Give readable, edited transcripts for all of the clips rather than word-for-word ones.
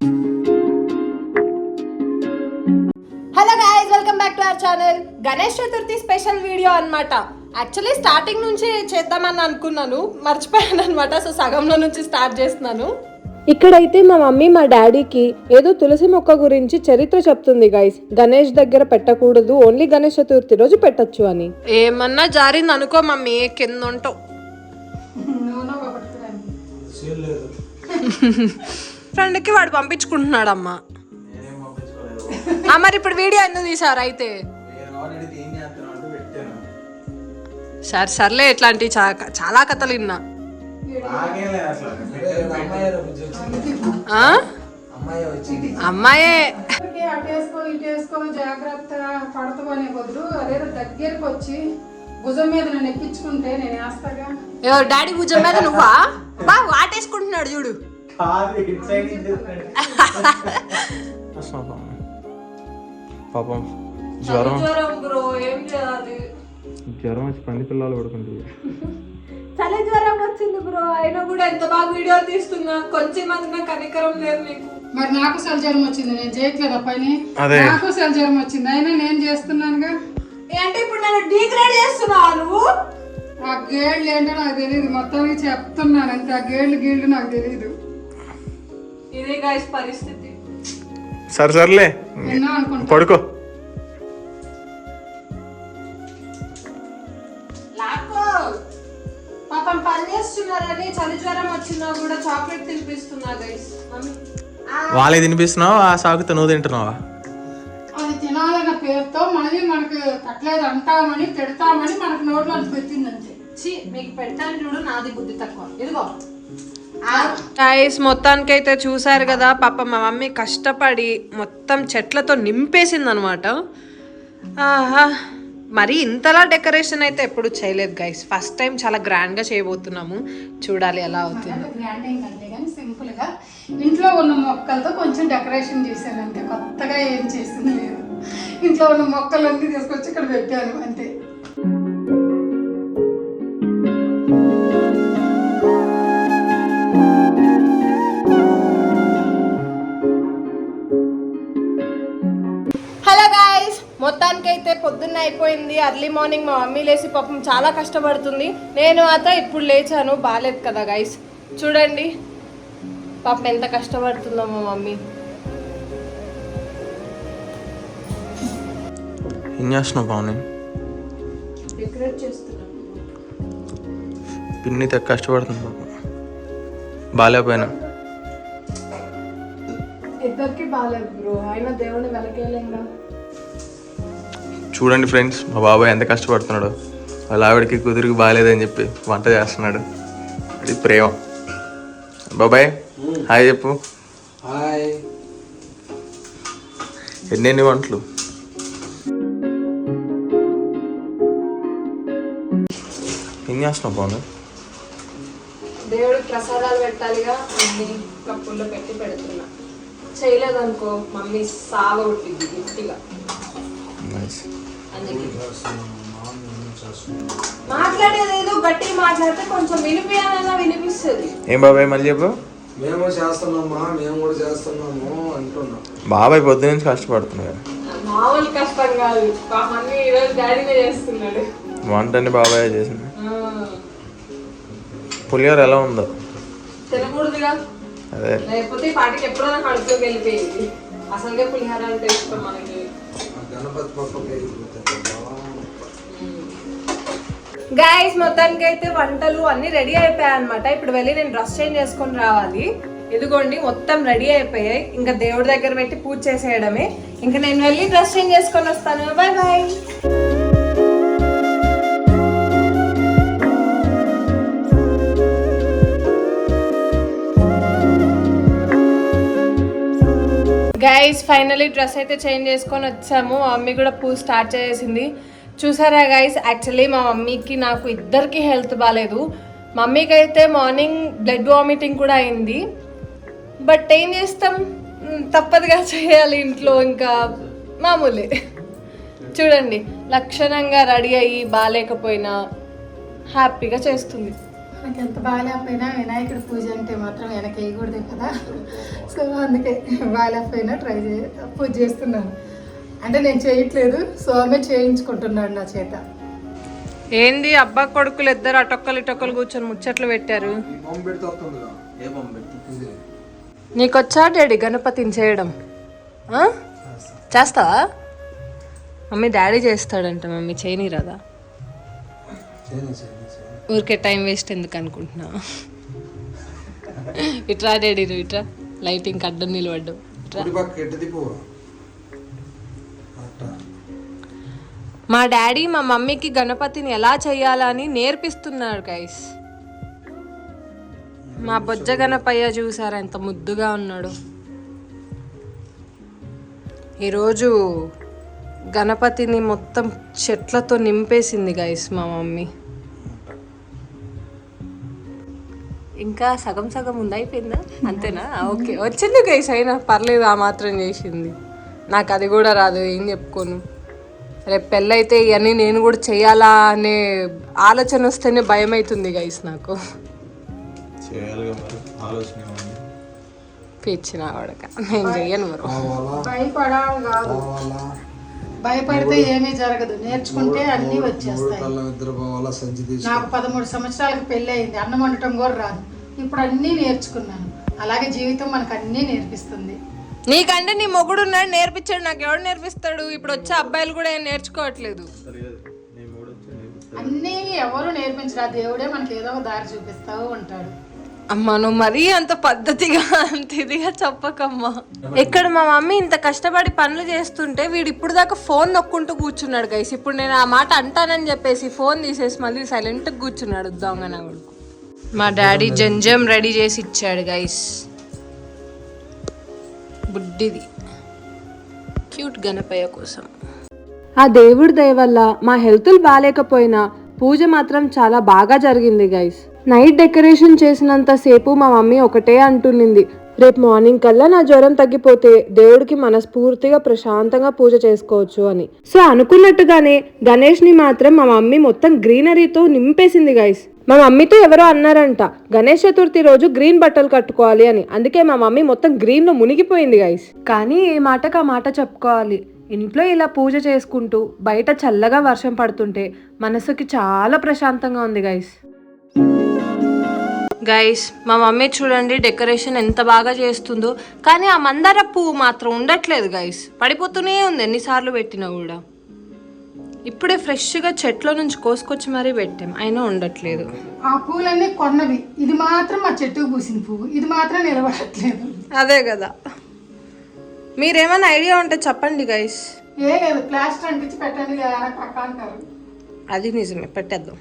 Hello guys, welcome back to our channel. Ganesh Chaturthi special video అన్నమాట. Actually starting నుంచి చేద్దామని అనుకున్నాను, మర్చిపోయాను అనమాట. సో సగంలో నుంచి స్టార్ట్ చేస్తున్నాను. ఇక్కడైతే మా మమ్మీ మా డాడీకి ఏదో తులసి మొక్క గురించి చరిత్ర చెప్తుంది గైస్. గణేష్ దగ్గర పెట్టకూడదు, ఓన్లీ గణేష్ చతుర్థి రోజు పెట్టచ్చు అని. ఏమన్నా జారింది అనుకో మమ్మీ, కింద ఉంటావు. ఫ్రెండ్కి వాడు పంపించుకుంటున్నాడమ్మా. మరి ఇప్పుడు వీడియో ఎందుకు తీసారు అయితే? సర్లే, ఇట్లాంటి చాలా కథలు విన్నా. అమ్మాయే జాగ్రత్త పడతానే బదులు అదేదో దగ్గరకు వచ్చి భుజం మీద నేను ఎక్కించుకుంటే నేను వేస్తాగా. డాడీ భుజం మీద నువ్వా? బాగా వాటేసుకుంటున్నాడు చూడు. పాపం జ్వరం బ్రో, ఏం చేయాలి? జ్వరం వచ్చి పంది పిల్లలు పడుకుంటుంది. చలి జ్వరం వచ్చింది బ్రో, అయినా కూడా ఎంత బాగా వీడియో తీస్తున్నా. కొంచెం మంది కనికరం లేదు మీకు. మరి నాకు చలి జ్వరం వచ్చింది, నేను చేయట్లేదు పని. నాకు చలి జ్వరం వచ్చింది, అయినా నేను చేస్తున్నానుగా. అంటే ఇప్పుడు నన్ను డీగ్రేడ్ చేస్తున్నావు నువ్వు. ఆ గేళ్ళు ఏంటో నాకు తెలియదు, మొత్తానికి చెప్తున్నాను అంతే. ఆ గీళ్ళు నాకు తెలియదు. ఇదే గైస్ పరిస్థితి. సర్లే పడుకో. పాపం పని చేస్తున్నారని చలి జ్వరం వచ్చినా కూడా చాక్లెట్ తినిపిస్తున్నా గైస్. వాళ్ళే తినిపిస్తున్నావు, ఆ సాకుతో నువ్వు తింటున్నావా? అది తినాలన్న పేరుతో మళ్ళీ మనకు తట్టలేదు అంటామని తిడతామని మనకు నోట్లో పెట్టిందంతే. మీకు పెట్టాను చూడు, నాది బుద్ధి తక్కువ. ఇదిగో గైస్, మొత్తానికి అయితే చూసారు కదా, పాప మా మమ్మీ కష్టపడి మొత్తం చెట్లతో నింపేసింది అనమాట. మరి ఇంతలా డెకరేషన్ అయితే ఎప్పుడు చేయలేదు గైస్. ఫస్ట్ టైం చాలా గ్రాండ్ గా చేయబోతున్నాము. చూడాలి ఎలా అవుతుంది. గ్రాండ్ ఏం కంటే కానీ సింపుల్ గా ఇంట్లో ఉన్న మొక్కలతో కొంచెం డెకరేషన్ చేశాను అంతే. కొత్తగా ఏం చేసింది లేదు. ఇంట్లో ఉన్న మొక్కలన్నీ తీసుకొచ్చి ఇక్కడ పెట్టాను అంతే. మొత్తానికైతే పొద్దున్న అయిపోయింది. అర్లీ మార్నింగ్ మా మమ్మీ లేచి పాపం చాలా కష్టపడుతుంది. నేను ఇప్పుడు లేచాను. బాగాలేదు కదా గైస్, చూడండి పాపం ఎంత కష్టపడుతుందో మా మమ్మీ. ఏం చేస్తున్నావు బాగున్నా? డెకరేట్ చేస్తున్నా. పిన్ని తెగ కష్టపడుతుంది పాపం. బాగాలేకపోయినా ఇద్దరికి బాగాలేదు బ్రో, అయినా దేవుడిని వెలకేయలేంగా. చూడండి ఫ్రెండ్స్, మా బాబాయ్ ఎంత కష్టపడుతున్నాడు. వాళ్ళ ఆవిడకి కుదురుకి బాగాలేదని చెప్పి వంట చేస్తున్నాడు. అది ప్రేమ. బాబాయ్ హాయ్ చెప్పు. హాయ్. ఎన్ని వంటలు? ఏం చేస్తున్నావు బాగున్నా? దేవుడికి ప్రసాదాలు పెట్టాలిగా, అన్ని కప్పుల్లో పెట్టి పెడుతున్నా. చేయలేదనుకో మమ్మీ సాగ కొట్టింది గట్టిగా. మాట్లాడేది ఏదో గట్టి మాట్లాడితే కొంచెం వినిపించాలన్నా వినిపిస్తుంది. ఏం బాబాయ్ మళ్ళీ చెప్పు. మేము చేస్తున్నామా, మేము కూడా చేస్తున్నాము అంటున్నాం. బాబాయ్ పొద్దు నుంచి కష్టపడుతున్నాడు. మామూలు కష్టం కాదు, మమ్మీ ఈరోజు డాడీనే చేస్తున్నాడు. వంటని బాబాయ్ చేసింది. పులిహోర ఎలా ఉందో తినకూడదుగా, అదే లేకపోతే పాటికి ఎప్పుడైనా కడుపులోకి వెళ్ళిపోయింది. అసలుగా పులిహోర అంటే ఇష్టం మనకి. గణపతి పక్క గైస్, మొత్తానికి అయితే వంటలు అన్ని రెడీ అయిపోయాయి అనమాట. ఇప్పుడు వెళ్ళి నేను డ్రెస్ చేంజ్ చేసుకొని రావాలి. ఇదిగోండి మొత్తం రెడీ అయిపోయాయి. ఇంకా దేవుడి దగ్గర పెట్టి పూజ చేసేయడమే. ఇంకా నేను వెళ్ళి డ్రెస్ చేంజ్ చేసుకొని వస్తాను. Bye bye. Guys, finally dress అయితే చేంజ్ చేసుకొని వచ్చాము. మా మమ్మీ కూడా పూజ స్టార్ట్ చేసింది. చూసారా గైస్, యాక్చువల్లీ మా మమ్మీకి నాకు ఇద్దరికి హెల్త్ బాగాలేదు. మమ్మీకి అయితే మార్నింగ్ బ్లడ్ వామిటింగ్ కూడా అయింది. బట్ ఏం చేస్తాం, తప్పదుగా చేయాలి ఇంట్లో, ఇంకా మామూలే. చూడండి లక్షణంగా రెడీ అయ్యి బాగాలేకపోయినా హ్యాపీగా చేస్తుంది. నాకు ఎంత బాగాలేకపోయినా వినాయకుడి పూజ అంటే మాత్రం వెనక వేయకూడదు కదా. సో అందుకే బాగాలేకపోయినా పూజ చేస్తున్నాను. అంటే నేను చేయట్లేదు, సోమే చేయించుకుంటున్నాడు నా చేత. ఏంది అబ్బా కొడుకులు ఇద్దరు అటొక్కలు ఇటొక్కలు కూర్చొని ముచ్చట్లు పెట్టారు. నీకొచ్చా డాడీ గణపతిని చేయడం? చేస్తావా? మమ్మీ డాడీ చేస్తాడంట, మమ్మీ చేయని రాదా? ఊరికే టైం వేస్ట్ ఎందుకు అనుకుంటున్నా. ఇట్రా డాడీ, నువ్వు ఇట్రా. లైటింగ్ అడ్డం నిలబడ్డావు. మా డాడీ మా మమ్మీకి గణపతిని ఎలా చేయాలని నేర్పిస్తున్నాడు గైస్. మా బొజ్జ గణపయ్య చూసారా ఎంత ముద్దుగా ఉన్నాడు. ఈరోజు గణపతిని మొత్తం చెట్లతో నింపేసింది గైస్ మా మమ్మీ. ఇంకా సగం సగం ఉంది, అయిపోయిందా? అంతేనా? ఓకే, వచ్చింది గైస్, అయినా పర్లేదు, ఆ మాత్రం చేసింది. నాకు అది కూడా రాదు, ఏం చెప్పుకోను. రేపు పెళ్ళైతే ఇవన్నీ నేను కూడా చేయాలా అనే ఆలోచన వస్తేనే భయం అవుతుంది గైస్ నాకు. పిచ్చిన వాడక నేను చెయ్యను. భయపడాలి కాదు, భయపడితే ఏమీ జరగదు, నేర్చుకుంటే అన్నీ వచ్చేస్తాయి. నాకు 13 సంవత్సరాలకు పెళ్ళి అయింది, అన్నం వండటం కూడా రాదు. ఇప్పుడు అన్నీ నేర్చుకున్నాను. అలాగే జీవితం మనకు అన్నీ నేర్పిస్తుంది. నీకంటే నీ మొగుడు ఉన్నాడు, నేర్పించాడు. నాకు ఎవడు నేర్పిస్తాడు? ఇప్పుడు వచ్చే అబ్బాయిలు కూడా ఏం నేర్చుకోవట్లేదు. అన్నీ ఎవరు నేర్పించరా, దేవుడే మనకి ఏదో ఒక దారి చూపిస్తూ ఉంటాడు. అమ్మా నువ్వు మరీ అంత పద్ధతిగా అంత ఇదిగా చెప్పకమ్మా. ఇక్కడ మా మమ్మీ ఇంత కష్టపడి పనులు చేస్తుంటే వీడు ఇప్పుడు దాకా ఫోన్ నొక్కుంటూ కూర్చున్నాడు గైస్. ఇప్పుడు నేను ఆ మాట అంటానని చెప్పేసి ఫోన్ తీసేసి మళ్ళీ సైలెంట్గా కూర్చున్నాడు దొంగ నా కొడుకు. మా డాడీ జంజం రెడీ చేసి ఇచ్చాడు గైస్. బుడ్డిది క్యూట్ గణపయ్య కోసం. ఆ దేవుడి దయ వల్ల మా హెల్త్లు బాగాలేకపోయినా పూజ మాత్రం చాలా బాగా జరిగింది గైస్. నైట్ డెకరేషన్ చేసినంత సేపు మా మమ్మీ ఒకటే అంటున్నింది, రేపు మార్నింగ్ కల్లా నా జ్వరం తగ్గిపోతే దేవుడికి మనస్ఫూర్తిగా ప్రశాంతంగా పూజ చేసుకోవచ్చు అని. సో అనుకున్నట్టుగానే గణేష్ ని మాత్రం మా మమ్మీ మొత్తం గ్రీనరీతో నింపేసింది గైస్. మా మమ్మీతో ఎవరో అన్నారంట గణేష్ చతుర్థి రోజు గ్రీన్ బట్టలు కట్టుకోవాలి అని. అందుకే మా మమ్మీ మొత్తం గ్రీన్ లో మునిగిపోయింది గైస్. కానీ ఏ మాటకు ఆ మాట చెప్పుకోవాలి. ఇంట్లో ఇలా పూజ చేసుకుంటూ బయట చల్లగా వర్షం పడుతుంటే మనసుకి చాలా ప్రశాంతంగా ఉంది గైస్. గైస్ మా మమ్మీ చూడండి డెకరేషన్ ఎంత బాగా చేస్తుందో, కానీ ఆ మందార పువ్వు మాత్రం ఉండట్లేదు గైస్. పడిపోతూనే ఉంది ఎన్నిసార్లు పెట్టినా కూడా. ఇప్పుడే ఫ్రెష్గా చెట్ల నుంచి కోసుకొచ్చి మరీ పెట్టాం, అయినా ఉండట్లేదు. ఆ పూలన్నీ కొన్నవి, ఇది మాత్రం మా చెట్టుకు పూసిన పువ్వు, ఇది మాత్రం నిలబడట్లేదు. అదే కదా, మీరేమైనా ఐడియా ఉంటే చెప్పండి గైస్. ఏ లేదు, ప్లాస్టర్ అంటించి పెట్టండి పక్క అంటారు. అది నిజమే, పెట్టేద్దాం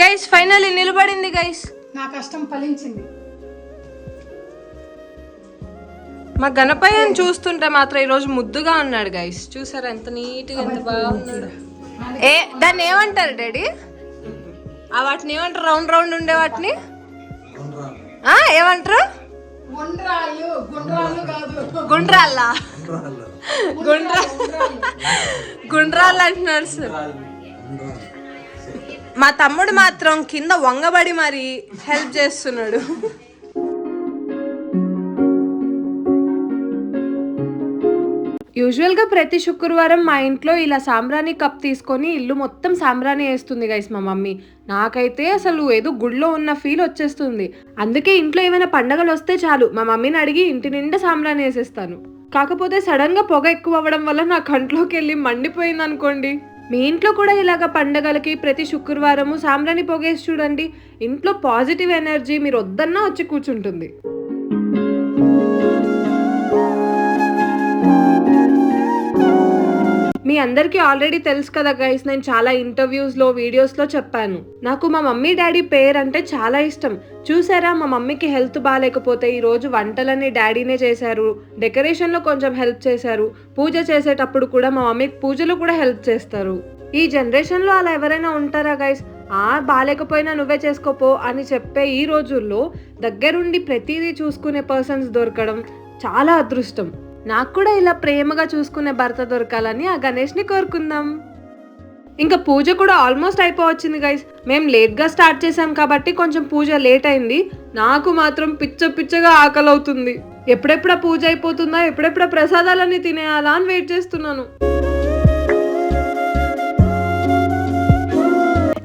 గైస్. ఫైనల్లీ నిలబడింది గైస్. నా కష్టం ఫలించింది. మా గణపయ్యని చూస్తుంటే మాత్రం ఈరోజు ముద్దుగా ఉన్నాడు గైస్. చూసారా ఎంత నీట్గా ఎంత బాగున్నాడు. దాన్ని ఏమంటారు డాడీ? ఆ వాటిని ఏమంటారు? రౌండ్ రౌండ్ ఉండే వాటిని ఏమంటారు? గుండ్రాళ్ళ గుండ్రాళ్ళు అంటున్నారు సార్. మా తమ్ముడు మాత్రం కింద వంగబడి మరి హెల్ప్ చేస్తున్నాడు. యూజువల్గా ప్రతి శుక్రవారం మా ఇంట్లో ఇలా సాంబ్రాణి కప్ తీసుకొని ఇల్లు మొత్తం సాంబ్రాణి వేస్తుంది గైస్ మా మమ్మీ. నాకైతే అసలు ఏదో గుడిలో ఉన్న ఫీల్ వచ్చేస్తుంది. అందుకే ఇంట్లో ఏమైనా పండగలు వస్తే చాలు మా మమ్మీని అడిగి ఇంటి నిండా సాంబ్రాణి వేసేస్తాను. కాకపోతే సడన్ గా పొగ ఎక్కువ అవ్వడం వల్ల నా కంట్లోకి వెళ్ళి మండిపోయింది అనుకోండి. మీ ఇంట్లో కూడా ఇలాగ పండగలకి ప్రతి శుక్రవారము సాంబ్రాణి పొగేసి చూడండి. ఇంట్లో పాజిటివ్ ఎనర్జీ మీరు వద్దన్నా వచ్చి కూర్చుంటుంది. మీ అందరికీ ఆల్రెడీ తెలుసు కదా గైస్, నేను చాలా ఇంటర్వ్యూస్లో వీడియోస్లో చెప్పాను నాకు మా మమ్మీ డాడీ పేరు అంటే చాలా ఇష్టం. చూసారా మా మమ్మీకి హెల్త్ బాగాలేకపోతే ఈరోజు వంటలన్నీ డాడీనే చేశారు, డెకరేషన్లో కొంచెం హెల్ప్ చేశారు, పూజ చేసేటప్పుడు కూడా మా మమ్మీకి పూజలో కూడా హెల్ప్ చేస్తారు. ఈ జనరేషన్లో అలా ఎవరైనా ఉంటారా గైస్? బాగాలేకపోయినా నువ్వే చేసుకోపో అని చెప్పే ఈ రోజుల్లో దగ్గరుండి ప్రతిదీ చూసుకునే పర్సన్స్ దొరకడం చాలా అదృష్టం. నాకు కూడా ఇలా ప్రేమగా చూసుకునే భర్త దొరకాలని ఆ గణేష్ని కోరుకుందాం. ఇంకా పూజ కూడా ఆల్మోస్ట్ అయిపోవచ్చింది గైస్. మేము లేట్గా స్టార్ట్ చేసాం కాబట్టి కొంచెం పూజ లేట్ అయింది. నాకు మాత్రం పిచ్చగా ఆకలి అవుతుంది. ఎప్పుడెప్పుడు పూజ అయిపోతుందా, ఎప్పుడెప్పుడు ప్రసాదాలన్నీ తినేయాలా అని వెయిట్ చేస్తున్నాను.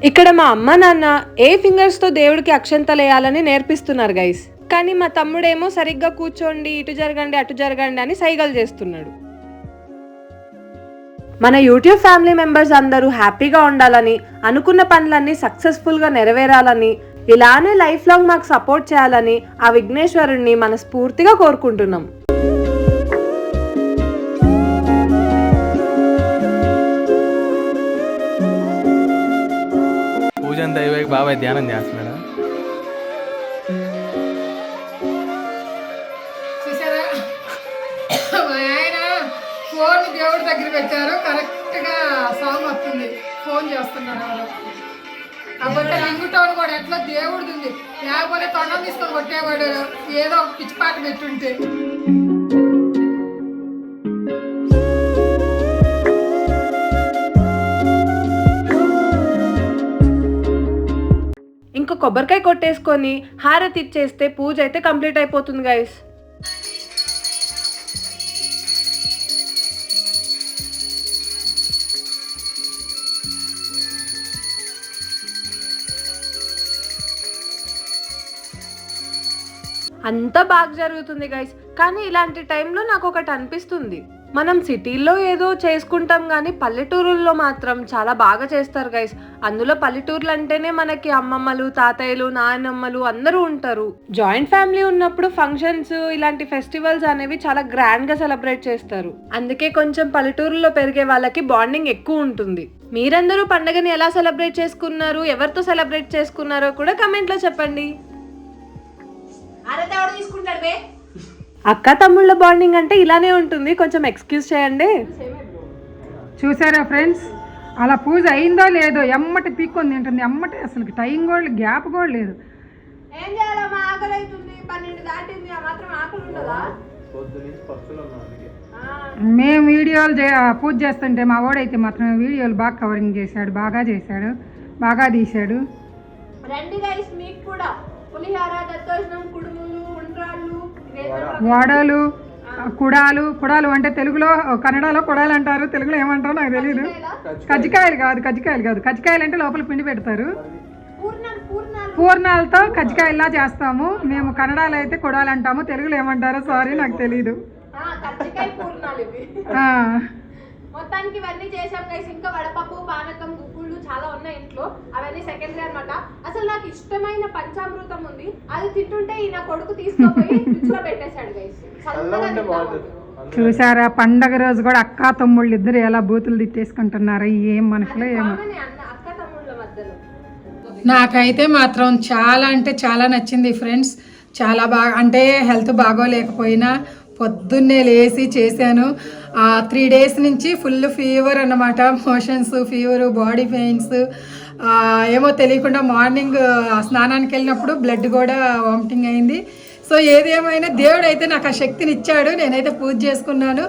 ఇక్కడ మా అమ్మ నాన్న ఏ ఫింగర్స్తో దేవుడికి అక్షంతలు వేయాలని నేర్పిస్తున్నారు గైస్. కానీ మా తమ్ముడేమో సరిగ్గా కూర్చోండి, ఇటు జరగండి అటు జరగండి అని సైగలు చేస్తున్నాడు. మన యూట్యూబ్ ఫ్యామిలీ మెంబర్స్ అందరూ హ్యాపీగా ఉండాలని, అనుకున్న పనులన్నీ సక్సెస్ఫుల్గా నెరవేరాలని, ఇలానే లైఫ్ లాంగ్ మాకు సపోర్ట్ చేయాలని ఆ విఘ్నేశ్వరుణ్ణి మనస్ఫూర్తిగా కోరుకుంటున్నాం. పూజ అంతా అయిపోయి బాబాయ్ ధ్యానం చేస్తున్నాడా? చూసారా, మా ఆయన ఫోన్ దేవుడి దగ్గర పెట్టారు, కరెక్ట్గా సాంగ్ వస్తుంది. ఫోన్ చేస్తున్నారు ఎవరు. కాబట్టి రింగు టోన్ కూడా ఎట్లా దేవుడిది ఉంది, లేకపోతే తొండం తీసుకొని కొట్టేవాడు ఏదో పిచ్చి పాట పెట్టుంటే. ఇంకా కొబ్బరికాయ కొట్టేసుకొని హారతి ఇచ్చేస్తే పూజ అయితే కంప్లీట్ అయిపోతుంది గైస్. అంతా బాగా జరుగుతుంది గైస్. కానీ ఇలాంటి టైంలో నాకు ఒకటి అనిపిస్తుంది, మనం సిటీల్లో ఏదో చేసుకుంటాం కానీ పల్లెటూరుల్లో మాత్రం చాలా బాగా చేస్తారు గైస్. అందులో పల్లెటూర్లు అంటేనే మనకి అమ్మమ్మలు, తాతయ్యలు, నాయనమ్మలు అందరూ ఉంటారు. జాయింట్ ఫ్యామిలీ ఉన్నప్పుడు ఫంక్షన్స్, ఇలాంటి ఫెస్టివల్స్ అనేవి చాలా గ్రాండ్ గా సెలబ్రేట్ చేస్తారు. అందుకే కొంచెం పల్లెటూరులో పెరిగే వాళ్ళకి బాండింగ్ ఎక్కువ ఉంటుంది. మీరందరూ పండుగని ఎలా సెలబ్రేట్ చేసుకున్నారు, ఎవరితో సెలబ్రేట్ చేసుకున్నారో కూడా కమెంట్ లో చెప్పండి. అక్క తమ్ముళ్ళ బాండింగ్ అంటే ఇలానే ఉంటుంది, కొంచెం ఎక్స్క్యూజ్ చేయండి. చూసారా ఫ్రెండ్స్, అలా పూజ అయిందో లేదో ఎమ్మటి పీక్కొని తింటుంది. ఎమ్మటి అసలు టైం కూడా గ్యాప్ కూడా లేదు. ఏం చేయాలమ్మా, ఆకలి అవుతుంది, 12 దాటింది, ఆ మాత్రం ఆకలి ఉండదా? మేము వీడియోలు పూజ చేస్తుంటే మా వాడైతే మాత్రం వీడియోలు బాగా కవరింగ్ చేశాడు, బాగా చేశాడు, బాగా తీశాడు. రండి గైస్, మీకు కూడా పులిహార, దత్తోజనం, కుడుములు, ఉండ్రాళ్ళు, వడలు, కుడాలు అంటే తెలుగులో, కన్నడలో కుడాలు అంటారు, తెలుగులో ఏమంటారో నాకు తెలియదు. కజ్జికాయలు కాదు, కజ్జికాయలు అంటే లోపల పిండి పెడతారు. పూర్ణాలతో కజ్జికాయలా చేస్తాము మేము. కన్నడలో అయితే కుడాలు అంటాము, తెలుగులో ఏమంటారో సారీ నాకు తెలీదు. మొత్తానికి ఇవన్నీ చేసాం గైస్. ఇంకా వడపప్పు, పానకం, గుగ్గుళ్ళు చాలా ఉన్నాయి ఇంట్లో, అవన్నీ సెకండరీ అన్నమాట. అసలు నాకు ఇష్టమైన పంచామృతం ఉంది, అది తింటుంటే ఈ నా కొడుకు తీసుకుపోయి ఫ్రిడ్జ్ లో పెట్టేశాడు గైస్. చూసారా, పండగ రోజు కూడా అక్క తమ్ముళ్ళు ఇద్దరు ఎలా బూతులు తిట్టేసుకుంటున్నారు. ఏం మనుషులో ఏమో. అక్క తమ్ముళ్ళ మధ్యలో నాకైతే మాత్రం చాలా అంటే చాలా నచ్చింది ఫ్రెండ్స్. చాలా బాగా, అంటే హెల్త్ బాగోలేకపోయినా పొద్దున్నే లేచి చేశాను. 3 days నుంచి ఫుల్ ఫీవర్ అన్నమాట, మోషన్స్, ఫీవరు, బాడీ పెయిన్స్, ఏమో తెలియకుండా మార్నింగ్ స్నానానికి వెళ్ళినప్పుడు బ్లడ్ కూడా వామిటింగ్ అయింది. సో ఏదేమైనా దేవుడు అయితే నాకు ఆ శక్తిని ఇచ్చాడు. నేనైతే పూజ చేసుకున్నాను.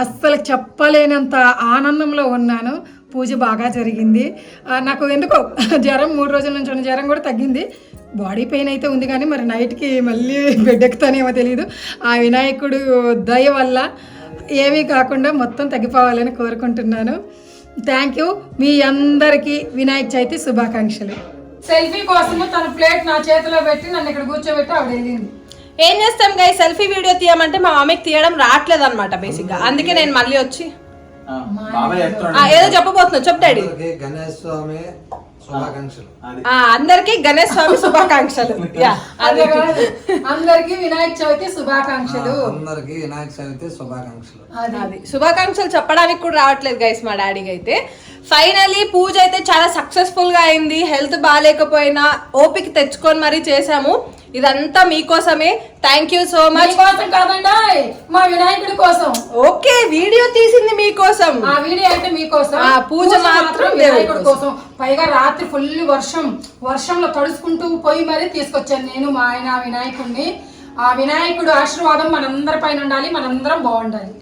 అస్సలు చెప్పలేనంత ఆనందంలో ఉన్నాను. పూజ బాగా జరిగింది. నాకు ఎందుకో జ్వరం 3 రోజుల నుంచి ఉన్న జ్వరం కూడా తగ్గింది. బాడీ పెయిన్ అయితే ఉంది కానీ మరి నైట్కి మళ్ళీ బెడ్ ఎక్కుతానేమో తెలియదు. ఆ వినాయకుడు దయ వల్ల ఏమీ కాకుండా మొత్తం తగ్గిపోవాలని కోరుకుంటున్నాను. Thank you. మీ అందరికీ వినాయక చవితి శుభాకాంక్షలు. సెల్ఫీ కోసము తన ప్లేట్ నా చేతిలో పెట్టి నన్ను ఇక్కడ కూర్చోబెట్టి ఆవిడ వెళ్ళింది. ఏం చేస్తాం గైస్, సెల్ఫీ వీడియో తీయమంటే మా మమ్మీకి తీయడం రావట్లేదు అనమాట బేసిక్ గా. అందుకే నేను మళ్ళీ వచ్చి ఏదో చెప్పబోతున్నా. చెప్పు డాడీ. గణేష్ స్వామి శుభాకాంక్షలు. అందరికి గణేష్ స్వామి శుభాకాంక్షలు. అందరికి వినాయక చవితి శుభాకాంక్షలు. అందరికి వినాయక చవితి శుభాకాంక్షలు. అది శుభాకాంక్షలు చెప్పడానికి కూడా రావట్లేదు గైస్ మా డాడీకి అయితే. ఫైనలీ పూజ అయితే చాలా సక్సెస్ఫుల్ గా అయింది. హెల్త్ బాగాలేకపోయినా ఓపిక తెచ్చుకొని మరీ చేసాము. ఇదంతా మీకోసమే. Thank you so much. మా వినాయకుడి కోసం. ఓకే, వీడియో తీసింది మీకోసం. ఆ వీడియో అంటే మీకోసం, పూజ మాత్రం వినాయకుడి కోసం. పైగా రాత్రి ఫుల్ వర్షంలో తడుచుకుంటూ పోయి మరీ తీసుకొచ్చాను నేను, మా ఆయన, వినాయకుడిని. ఆ వినాయకుడు ఆశీర్వాదం మనందరి పైన ఉండాలి, మనందరం బాగుండాలి.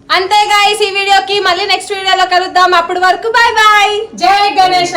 అంతే గాయ్స్, ఈ వీడియోకి మళ్ళీ నెక్స్ట్ వీడియోలో కలుద్దాం. అప్పటి వరకు బాయ్ బాయ్. జై గణేష.